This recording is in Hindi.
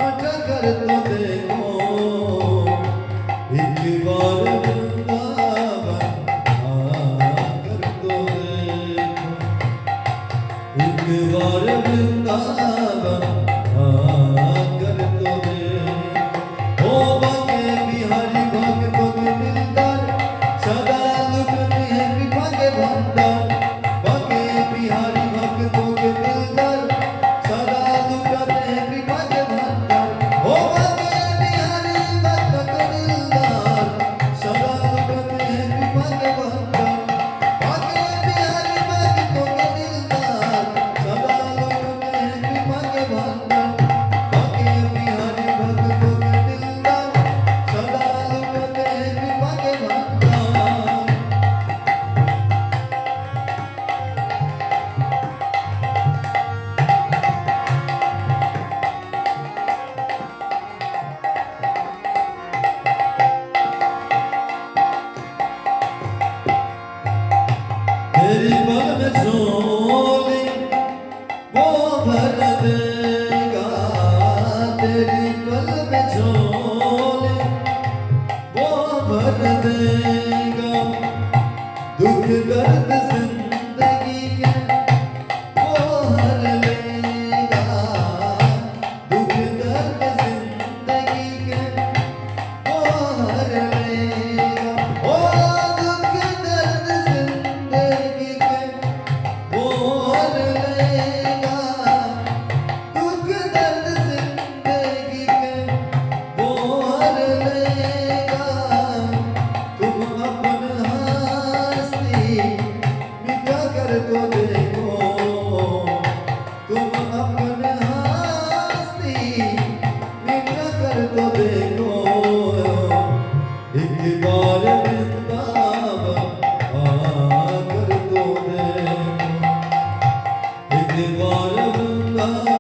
हटा कर तो देखो, एक बार वृंदावन आकर तो देखो, एक बार वृंदावन आकर तो देखो। ओ बाके बिहारी भक्तों के दिलदार, सदा लुटते हैं कृपा के भंडार। बाके बिहारी भक्तों के दिलदार, सदा लुटते हैं कृपा के भंडार। ओ बाके बिहारी भक्तों के दिलदार, सदा लुटते हैं कृपा के भंडार। बाके बिहारी भक्तों के दिलदार, सदा लुटते हैं कृपा के भंडार। बाके बिहारी भक्तों के दिलदार, सदा लुटते हैं कृपा के भंडार। तेरी पल में झोली वो भर देगा, तेरी पल में झोली वो भर देगा। दुख दर्द जिंदगी के वो हर लेगा, दुख दर्द जिंदगी के वो हर लेगा। ओ दुख दर्द जिंदगी के वो हर लेगा, दुख दर्द जिंदगी के वो हर लेगा। तुम अपन हस्ती मिटा कर तो देखो, तुम अपन हस्ती मिटा कर तो देखो। एक बार वृंदावन आकर तो देखो, एक बार